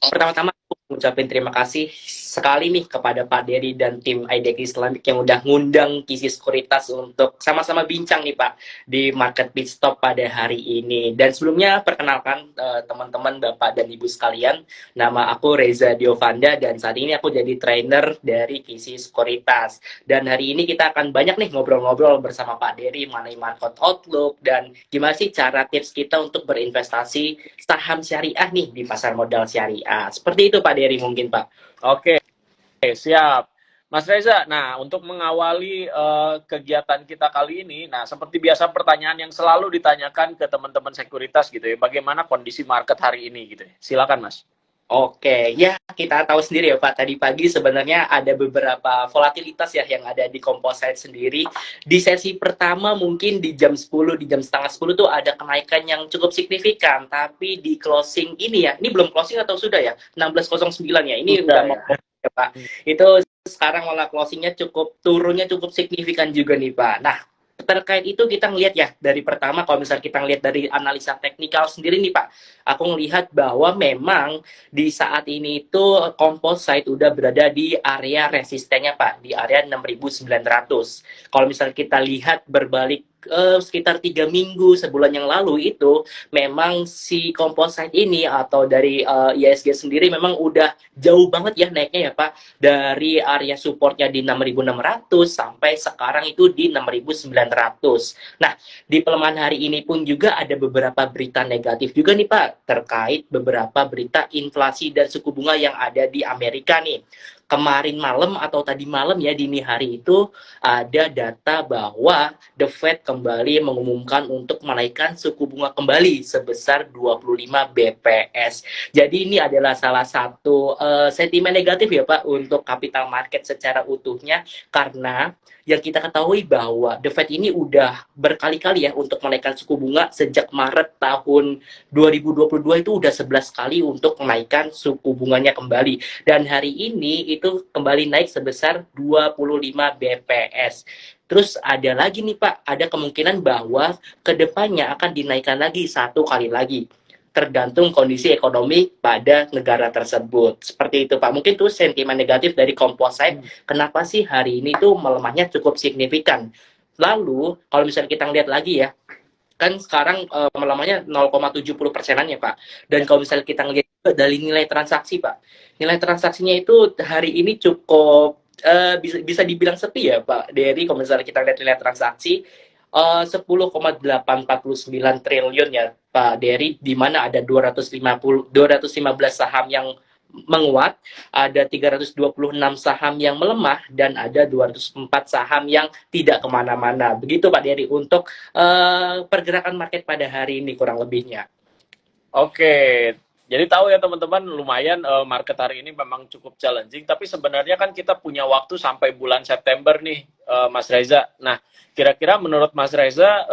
Pertama-tama aku ngucapin terima kasih sekali nih kepada Pak Dery dan tim IDX Islamic yang udah ngundang Kisi Sekuritas untuk sama-sama bincang nih Pak di Market Pit Stop pada hari ini. Dan sebelumnya perkenalkan teman-teman Bapak dan Ibu sekalian, nama aku Reza Diovanda dan saat ini aku jadi trainer dari Kisi Sekuritas. Dan hari ini kita akan banyak nih ngobrol-ngobrol bersama Pak Dery mengenai market outlook dan gimana sih cara tips kita untuk berinvestasi saham syariah nih di pasar modal syariah. Seperti itu Pak Dery mungkin Pak. Oke, siap. Mas Reza, nah untuk mengawali kegiatan kita kali ini, nah seperti biasa pertanyaan yang selalu ditanyakan ke teman-teman sekuritas gitu ya, bagaimana kondisi market hari ini gitu ya. Silakan Mas. Oke, ya kita tahu sendiri ya Pak, tadi pagi sebenarnya ada beberapa volatilitas ya yang ada di Composite sendiri. Di sesi pertama mungkin di jam 10, di jam setengah 10 tuh ada kenaikan yang cukup signifikan, tapi di closing ini ya, ini belum closing atau sudah ya? 16.09 ya, ini udah mau ya Pak. Itu sekarang malah closingnya turunnya cukup signifikan juga nih Pak. Nah, terkait itu kita ngelihat ya dari pertama kalau misalnya kita ngelihat dari analisa teknikal sendiri nih Pak, aku ngelihat bahwa memang di saat ini itu composite udah berada di area resistennya Pak, di area 6.900. Kalau misalnya kita lihat berbalik sekitar 3 minggu sebulan yang lalu itu memang si composite ini atau dari ISG sendiri memang udah jauh banget ya naiknya ya Pak, dari area supportnya di 6.600 sampai sekarang itu di 6.900. Nah, di pelemahan hari ini pun juga ada beberapa berita negatif juga nih Pak, terkait beberapa berita inflasi dan suku bunga yang ada di Amerika nih. Kemarin malam atau tadi malam ya dini hari itu ada data bahwa The Fed kembali mengumumkan untuk menaikkan suku bunga kembali sebesar 25 BPS. Jadi ini adalah salah satu sentimen negatif ya Pak untuk capital market secara utuhnya, karena yang kita ketahui bahwa The Fed ini udah berkali-kali ya untuk menaikkan suku bunga sejak Maret tahun 2022 itu udah 11 kali untuk menaikkan suku bunganya kembali. Dan hari ini itu kembali naik sebesar 25 BPS. Terus ada lagi nih Pak, ada kemungkinan bahwa kedepannya akan dinaikkan lagi 1 kali lagi, tergantung kondisi ekonomi pada negara tersebut. Seperti itu Pak. Mungkin tuh sentimen negatif dari Composite, kenapa sih hari ini tuh melemahnya cukup signifikan. Lalu kalau misalnya kita lihat lagi ya, kan sekarang melemahnya 0,70%-an ya Pak. Dan kalau misalnya kita ngelihat dari nilai transaksi Pak, nilai transaksinya itu hari ini cukup bisa dibilang sepi ya Pak. Dari kalau misalnya kita lihat nilai transaksi 10,849 triliun ya Pak Dery, di mana ada 215 saham yang menguat, ada 326 saham yang melemah, dan ada 204 saham yang tidak kemana-mana. Begitu Pak Dery untuk pergerakan market pada hari ini kurang lebihnya. Oke, jadi tahu ya teman-teman, lumayan market hari ini memang cukup challenging, tapi sebenarnya kan kita punya waktu sampai bulan September nih, Mas Reza. Nah, kira-kira menurut Mas Reza,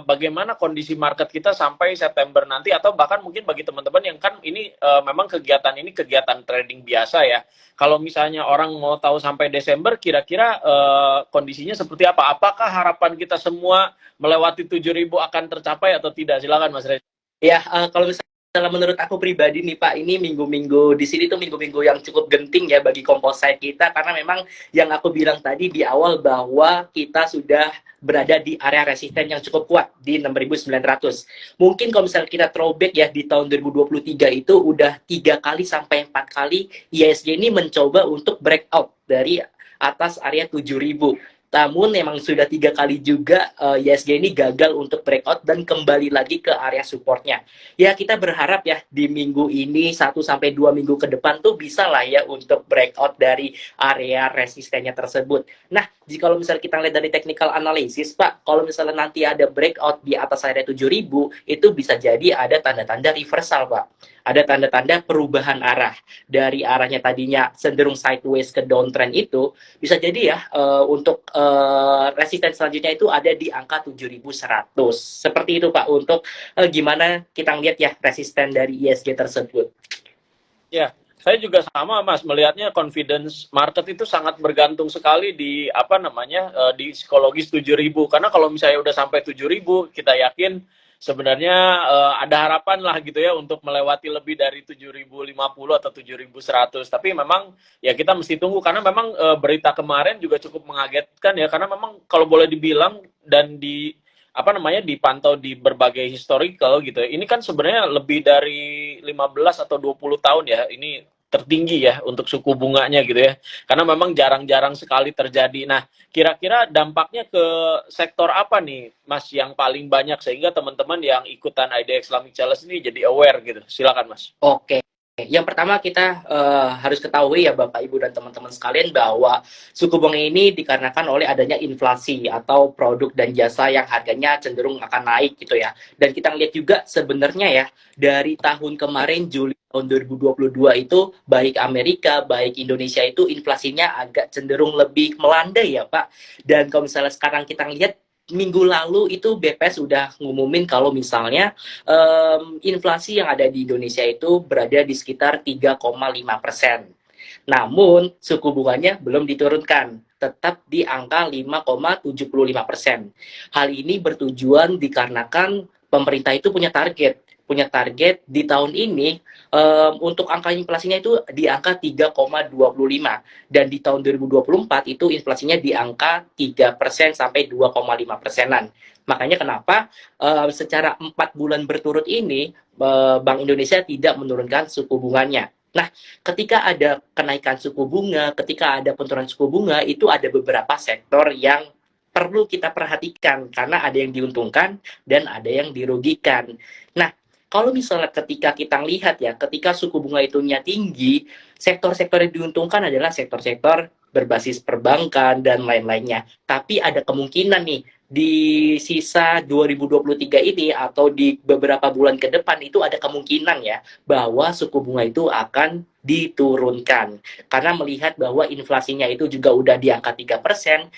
bagaimana kondisi market kita sampai September nanti, atau bahkan mungkin bagi teman-teman yang kan ini memang kegiatan ini kegiatan trading biasa ya. Kalau misalnya orang mau tahu sampai Desember, kira-kira kondisinya seperti apa? Apakah harapan kita semua melewati 7.000 akan tercapai atau tidak? Silakan Mas Reza. Ya, kalau misalnya menurut aku pribadi nih Pak, ini minggu-minggu di sini tuh minggu-minggu yang cukup genting ya bagi Composite kita, karena memang yang aku bilang tadi di awal bahwa kita sudah berada di area resisten yang cukup kuat di 6.900. Mungkin kalau misalnya kita throwback ya di tahun 2023 itu udah 3 kali sampai 4 kali ISG ini mencoba untuk breakout dari atas area 7.000. Namun memang sudah 3 kali juga ISG ini gagal untuk breakout dan kembali lagi ke area supportnya. Ya kita berharap ya di minggu ini 1-2 minggu ke depan tuh bisa lah ya untuk breakout dari area resistennya tersebut. Nah, jika misalnya kita lihat dari technical analysis Pak, kalau misalnya nanti ada breakout di atas area 7.000, itu bisa jadi ada tanda-tanda reversal Pak. Ada tanda-tanda perubahan arah. Dari arahnya tadinya cenderung sideways ke downtrend itu, bisa jadi ya untuk resisten selanjutnya itu ada di angka 7.100. Seperti itu Pak untuk gimana kita lihat ya resisten dari ISG tersebut. Ya, saya juga sama Mas, melihatnya confidence market itu sangat bergantung sekali di di psikologis 7.000, karena kalau misalnya udah sampai 7.000 kita yakin sebenarnya ada harapan lah gitu ya untuk melewati lebih dari 7.050 atau 7.100. Tapi memang ya kita mesti tunggu karena memang berita kemarin juga cukup mengagetkan ya, karena memang kalau boleh dibilang dan di apa namanya dipantau di berbagai historical gitu ya. Ini kan sebenarnya lebih dari 15 atau 20 tahun ya. Ini tertinggi ya untuk suku bunganya gitu ya. Karena memang jarang-jarang sekali terjadi. Nah, kira-kira dampaknya ke sektor apa nih, Mas, yang paling banyak sehingga teman-teman yang ikutan IDX Islamic Challenge ini jadi aware gitu. Silakan, Mas. Oke. Yang pertama kita harus ketahui ya Bapak Ibu dan teman-teman sekalian bahwa suku bunga ini dikarenakan oleh adanya inflasi atau produk dan jasa yang harganya cenderung akan naik gitu ya. Dan kita lihat juga sebenarnya ya dari tahun kemarin Juli tahun 2022 itu baik Amerika, baik Indonesia itu inflasinya agak cenderung lebih melandai ya Pak. Dan kalau misalnya sekarang kita lihat minggu lalu itu BPS sudah ngumumin kalau misalnya inflasi yang ada di Indonesia itu berada di sekitar 3,5%. Namun suku bunganya belum diturunkan, tetap di angka 5,75%. Hal ini bertujuan dikarenakan pemerintah itu punya target di tahun ini untuk angka inflasinya itu di angka 3,25 dan di tahun 2024 itu inflasinya di angka 3% sampai 2,5%-an. Makanya kenapa secara 4 bulan berturut ini Bank Indonesia tidak menurunkan suku bunganya. Nah, ketika ada kenaikan suku bunga, ketika ada penurunan suku bunga, itu ada beberapa sektor yang perlu kita perhatikan karena ada yang diuntungkan dan ada yang dirugikan. Nah, kalau misalnya ketika kita lihat ya, ketika suku bunga itu tinggi, sektor-sektor yang diuntungkan adalah sektor-sektor berbasis perbankan dan lain-lainnya. Tapi ada kemungkinan nih di sisa 2023 ini atau di beberapa bulan ke depan itu ada kemungkinan ya bahwa suku bunga itu akan diturunkan. Karena melihat bahwa inflasinya itu juga udah di angka 3%,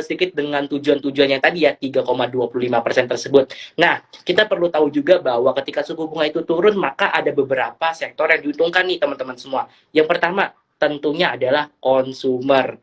sedikit dengan tujuan-tujuannya tadi ya 3,25% tersebut. Nah, kita perlu tahu juga bahwa ketika suku bunga itu turun maka ada beberapa sektor yang diuntungkan nih teman-teman semua. Yang pertama tentunya adalah consumer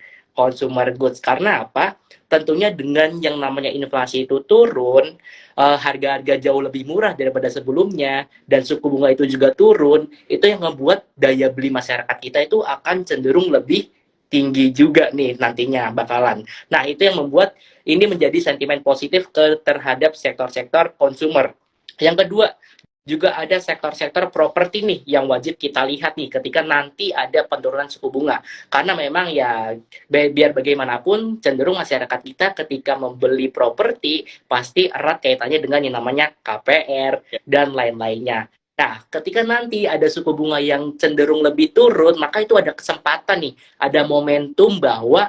goods. Karena apa? Tentunya dengan yang namanya inflasi itu turun, harga-harga jauh lebih murah daripada sebelumnya, dan suku bunga itu juga turun, itu yang membuat daya beli masyarakat kita itu akan cenderung lebih tinggi juga nih nantinya bakalan. Nah, itu yang membuat ini menjadi sentimen positif terhadap sektor-sektor consumer. Yang kedua, juga ada sektor-sektor properti nih yang wajib kita lihat nih ketika nanti ada penurunan suku bunga. Karena memang ya biar bagaimanapun cenderung masyarakat kita ketika membeli properti pasti erat kaitannya dengan yang namanya KPR dan lain-lainnya. Nah, ketika nanti ada suku bunga yang cenderung lebih turun, maka itu ada kesempatan nih, ada momentum bahwa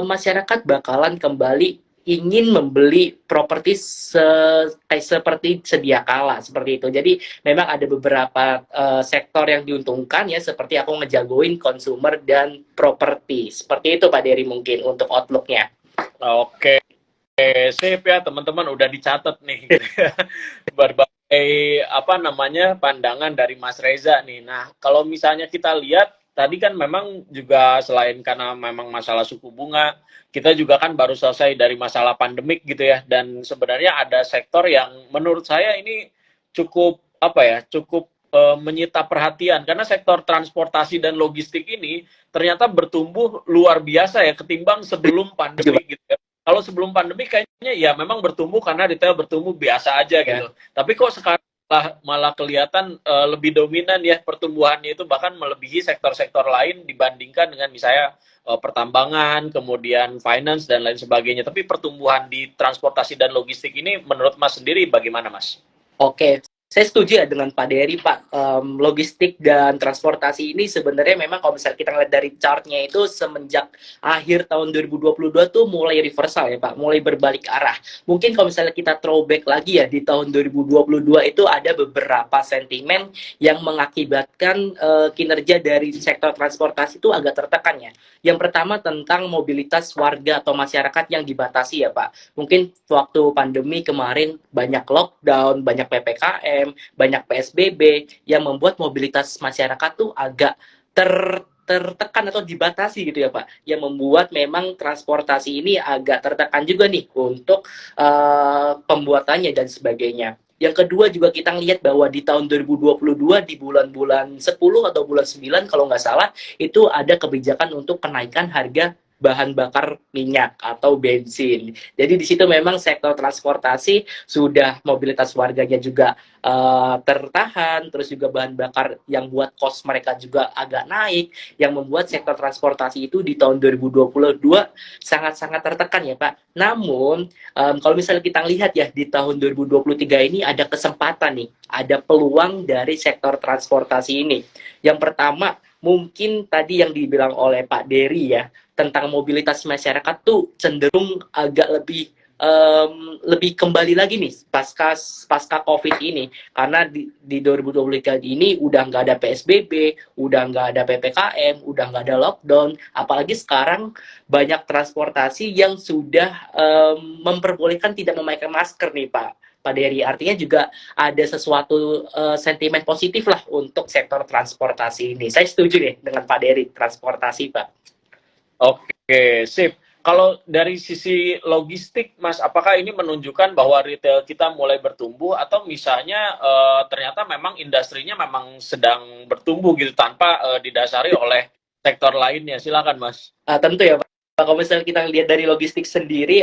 masyarakat bakalan kembali ingin membeli properti seperti sedia kala seperti itu. Jadi memang ada beberapa sektor yang diuntungkan ya seperti aku ngejagoin consumer dan properti. Seperti itu Pak Dery mungkin untuk outlook-nya. Oke, sip ya teman-teman, udah dicatat nih gitu ya. Berbagai apa namanya pandangan dari Mas Reza nih. Nah, kalau misalnya kita lihat tadi kan memang juga selain karena memang masalah suku bunga, kita juga kan baru selesai dari masalah pandemik gitu ya. Dan sebenarnya ada sektor yang menurut saya ini cukup apa ya, cukup menyita perhatian karena sektor transportasi dan logistik ini ternyata bertumbuh luar biasa ya ketimbang sebelum pandemi gitu ya. Kalau sebelum pandemi kayaknya ya memang bertumbuh karena retail bertumbuh biasa aja gitu. Tapi kok sekarang malah kelihatan lebih dominan ya pertumbuhannya itu bahkan melebihi sektor-sektor lain dibandingkan dengan misalnya pertambangan, kemudian finance dan lain sebagainya. Tapi pertumbuhan di transportasi dan logistik ini menurut Mas sendiri bagaimana, Mas? Oke, saya setuju ya dengan Pak Dery, Pak. Logistik dan transportasi ini sebenarnya memang kalau misalnya kita ngeliat dari chartnya itu semenjak akhir tahun 2022 tuh mulai reversal ya Pak, mulai berbalik arah. Mungkin kalau misalnya kita throwback lagi ya di tahun 2022 itu ada beberapa sentimen yang mengakibatkan kinerja dari sektor transportasi itu agak tertekan ya. Yang pertama tentang mobilitas warga atau masyarakat yang dibatasi ya Pak. Mungkin waktu pandemi kemarin banyak lockdown, banyak PPKM, banyak PSBB yang membuat mobilitas masyarakat tuh agak tertekan atau dibatasi gitu ya Pak, yang membuat memang transportasi ini agak tertekan juga nih untuk pembuatannya dan sebagainya. Yang kedua juga kita lihat bahwa di tahun 2022 di bulan-bulan 10 atau bulan 9 kalau nggak salah itu ada kebijakan untuk kenaikan harga bahan bakar minyak atau bensin. Jadi di situ memang sektor transportasi sudah mobilitas warganya juga tertahan, terus juga bahan bakar yang buat cost mereka juga agak naik, yang membuat sektor transportasi itu di tahun 2022 sangat-sangat tertekan ya Pak. Namun kalau misalnya kita lihat ya di tahun 2023 ini ada kesempatan nih, ada peluang dari sektor transportasi ini. Yang pertama, mungkin tadi yang dibilang oleh Pak Dery ya, tentang mobilitas masyarakat tuh cenderung agak lebih kembali lagi nih pasca COVID ini, karena di 2023 ini udah nggak ada PSBB, udah nggak ada PPKM, udah nggak ada lockdown, apalagi sekarang banyak transportasi yang sudah memperbolehkan tidak memakai masker nih Pak Dery. Artinya juga ada sesuatu sentimen positif lah untuk sektor transportasi ini. Saya setuju nih dengan Pak Dery, transportasi Pak. Oke, sip. Kalau dari sisi logistik, Mas, apakah ini menunjukkan bahwa retail kita mulai bertumbuh atau misalnya ternyata memang industrinya memang sedang bertumbuh gitu tanpa didasari oleh sektor lainnya? Silakan, Mas. Tentu ya Pak. Kalau misalnya kita lihat dari logistik sendiri,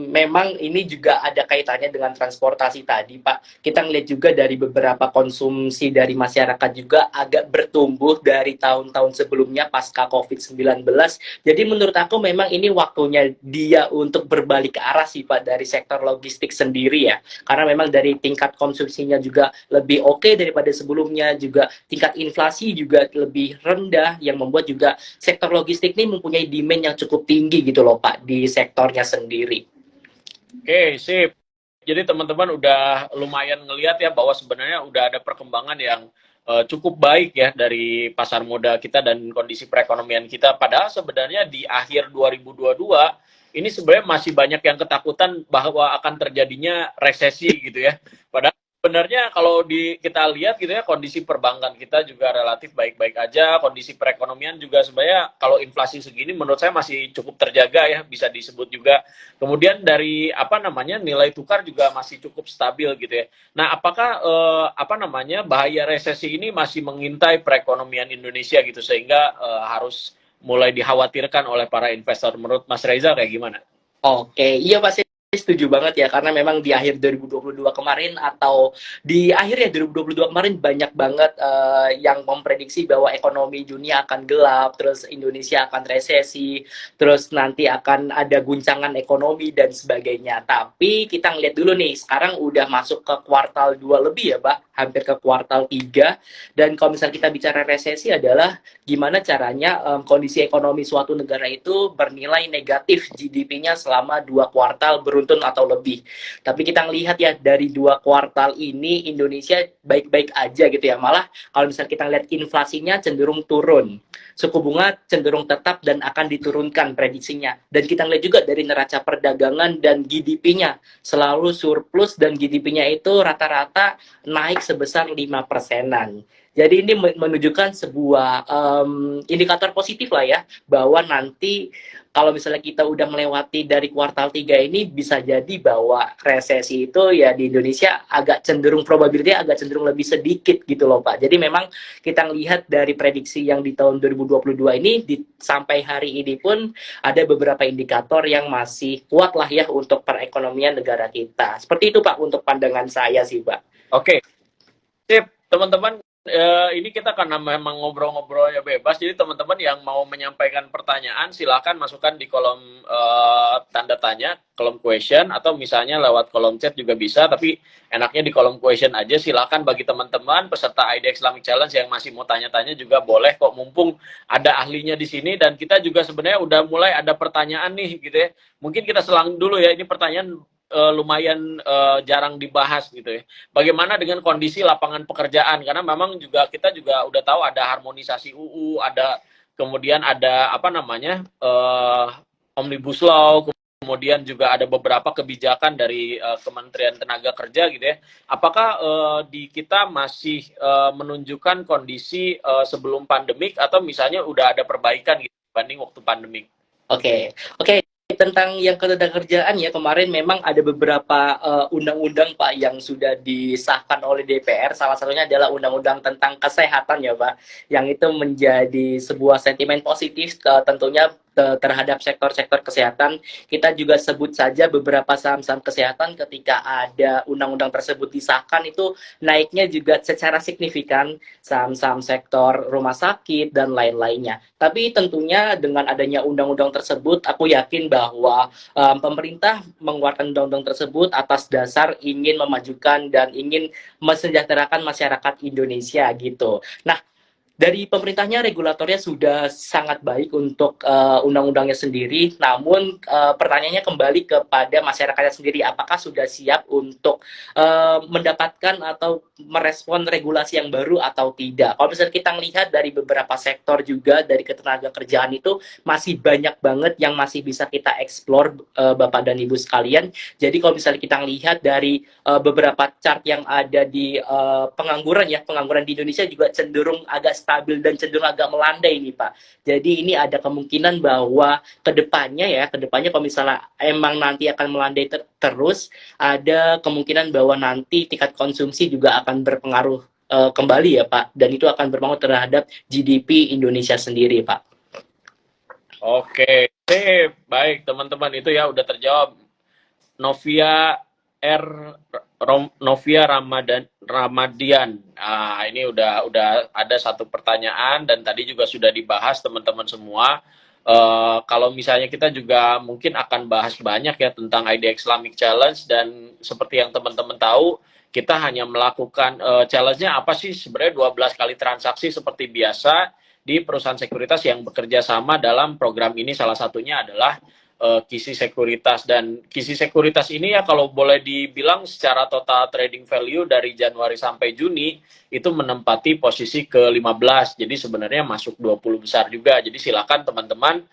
memang ini juga ada kaitannya dengan transportasi tadi, Pak. Kita ngelihat juga dari beberapa konsumsi dari masyarakat juga agak bertumbuh dari tahun-tahun sebelumnya pasca COVID-19. Jadi menurut aku memang ini waktunya dia untuk berbalik ke arah sih, Pak, dari sektor logistik sendiri ya. Karena memang dari tingkat konsumsinya juga lebih oke daripada sebelumnya, juga tingkat inflasi juga lebih rendah, yang membuat juga sektor logistik ini mempunyai demand yang cukup tinggi gitu loh Pak di sektornya sendiri. Oke, sip. Jadi teman-teman udah lumayan ngelihat ya bahwa sebenarnya udah ada perkembangan yang cukup baik ya dari pasar modal kita dan kondisi perekonomian kita. Padahal sebenarnya di akhir 2022 ini sebenarnya masih banyak yang ketakutan bahwa akan terjadinya resesi gitu ya. Padahal sebenarnya kalau kita lihat gitu ya, kondisi perbankan kita juga relatif baik-baik aja, kondisi perekonomian juga sebenarnya kalau inflasi segini menurut saya masih cukup terjaga ya, bisa disebut juga. Kemudian dari apa namanya nilai tukar juga masih cukup stabil gitu ya. Nah, apakah bahaya resesi ini masih mengintai perekonomian Indonesia gitu sehingga harus mulai dikhawatirkan oleh para investor? Menurut Mas Reza kayak gimana? Oke, iya Pak, saya setuju banget ya, karena memang di akhir 2022 kemarin atau di akhir ya 2022 kemarin banyak banget yang memprediksi bahwa ekonomi dunia akan gelap, terus Indonesia akan resesi, terus nanti akan ada guncangan ekonomi dan sebagainya. Tapi kita ngeliat dulu nih, sekarang udah masuk ke kuartal 2 lebih ya Pak, hampir ke kuartal 3. Dan kalau misalnya kita bicara resesi adalah gimana caranya kondisi ekonomi suatu negara itu bernilai negatif GDP-nya selama 2 kuartal beruntun atau lebih. Tapi kita ngelihat ya dari 2 kuartal ini Indonesia baik-baik aja gitu ya. Malah kalau misalnya kita lihat inflasinya cenderung turun. Suku bunga cenderung tetap dan akan diturunkan prediksinya. Dan kita ngelihat juga dari neraca perdagangan dan GDP-nya selalu surplus dan GDP-nya itu rata-rata naik sebesar 5%-an. Jadi ini menunjukkan sebuah indikator positif lah ya, bahwa nanti kalau misalnya kita udah melewati dari kuartal 3 ini, bisa jadi bahwa resesi itu ya di Indonesia agak cenderung, probabilitasnya agak cenderung lebih sedikit gitu loh Pak. Jadi memang kita lihat dari prediksi yang di tahun 2022 ini, sampai hari ini pun ada beberapa indikator yang masih kuat lah ya untuk perekonomian negara kita. Seperti itu Pak untuk pandangan saya sih Pak. Oke, sip. Teman-teman, ini kita karena memang ngobrol-ngobrolnya bebas, jadi teman-teman yang mau menyampaikan pertanyaan silahkan masukkan di kolom tanda tanya, kolom question, atau misalnya lewat kolom chat juga bisa, tapi enaknya di kolom question aja. Silahkan bagi teman-teman peserta ID Islamic Challenge yang masih mau tanya-tanya juga boleh kok, mumpung ada ahlinya di sini, dan kita juga sebenarnya udah mulai ada pertanyaan nih gitu ya. Mungkin kita selang dulu ya, ini pertanyaan lumayan jarang dibahas gitu ya. Bagaimana dengan kondisi lapangan pekerjaan? Karena memang juga kita juga udah tahu ada harmonisasi UU, ada kemudian ada apa namanya Omnibus Law, kemudian juga ada beberapa kebijakan dari Kementerian Tenaga Kerja gitu ya. Apakah di kita masih menunjukkan kondisi sebelum pandemik atau misalnya udah ada perbaikan gitu dibanding waktu pandemik? Oke, oke. Tentang yang ketenagakerjaan ya, kemarin memang ada beberapa undang-undang Pak yang sudah disahkan oleh DPR. Salah satunya adalah undang-undang tentang kesehatan ya Pak, yang itu menjadi sebuah sentimen positif tentunya terhadap sektor-sektor kesehatan. Kita juga sebut saja beberapa saham-saham kesehatan ketika ada undang-undang tersebut disahkan itu naiknya juga secara signifikan, saham-saham sektor rumah sakit dan lain-lainnya. Tapi tentunya dengan adanya undang-undang tersebut, aku yakin bahwa pemerintah mengeluarkan undang-undang tersebut atas dasar ingin memajukan dan ingin mesejahterakan masyarakat Indonesia gitu. Nah, dari pemerintahnya, regulatornya sudah sangat baik untuk undang-undangnya sendiri. Namun pertanyaannya kembali kepada masyarakatnya sendiri, apakah sudah siap untuk mendapatkan atau merespon regulasi yang baru atau tidak. Kalau misalnya kita melihat dari beberapa sektor juga dari ketenaga kerjaan itu masih banyak banget yang masih bisa kita explore, Bapak dan Ibu sekalian. Jadi kalau misalnya kita melihat dari beberapa chart yang ada di pengangguran ya, pengangguran di Indonesia juga cenderung agak stabil dan cenderung agak melandai nih Pak. Jadi ini ada kemungkinan bahwa kedepannya kalau misalnya emang nanti akan melandai terus, ada kemungkinan bahwa nanti tingkat konsumsi juga akan berpengaruh kembali ya Pak, dan itu akan berpengaruh terhadap GDP Indonesia sendiri Pak. Oke, baik teman-teman, itu ya udah terjawab. Novia Novia Ramadian. Nah, ini udah ada satu pertanyaan dan tadi juga sudah dibahas teman-teman semua. Kalau misalnya kita juga mungkin akan bahas banyak ya tentang ID Islamic Challenge, dan seperti yang teman-teman tahu, kita hanya melakukan challenge-nya apa sih sebenarnya 12 kali transaksi seperti biasa di perusahaan sekuritas yang bekerja sama dalam program ini. Salah satunya adalah Kisi Sekuritas, dan Kisi Sekuritas ini ya kalau boleh dibilang secara total trading value dari Januari sampai Juni itu menempati posisi ke-15, jadi sebenarnya masuk 20 besar juga. Jadi silakan teman-teman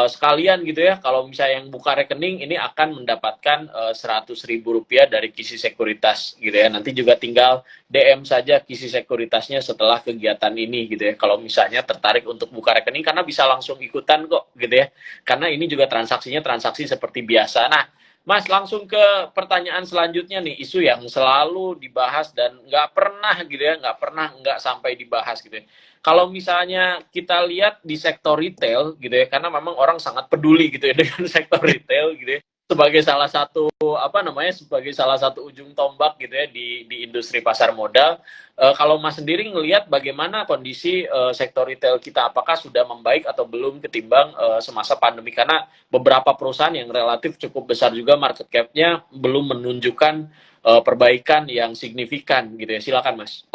sekalian gitu ya, kalau misalnya yang buka rekening ini akan mendapatkan 100.000 rupiah dari Kisi Sekuritas gitu ya. Nanti juga tinggal DM saja Kisi Sekuritasnya setelah kegiatan ini gitu ya, kalau misalnya tertarik untuk buka rekening, karena bisa langsung ikutan kok gitu ya, karena ini juga transaksinya transaksi seperti biasa. Nah Mas, langsung ke pertanyaan selanjutnya nih, isu yang selalu dibahas dan nggak pernah gitu ya, nggak sampai dibahas gitu ya. Kalau misalnya kita lihat di sektor retail gitu ya, karena memang orang sangat peduli gitu ya dengan sektor retail gitu ya, sebagai salah satu sebagai salah satu ujung tombak gitu ya di industri pasar modal. Kalau Mas sendiri ngelihat bagaimana kondisi sektor retail kita, apakah sudah membaik atau belum ketimbang semasa pandemi, karena beberapa perusahaan yang relatif cukup besar juga market cap-nya belum menunjukkan perbaikan yang signifikan gitu ya. Silakan Mas.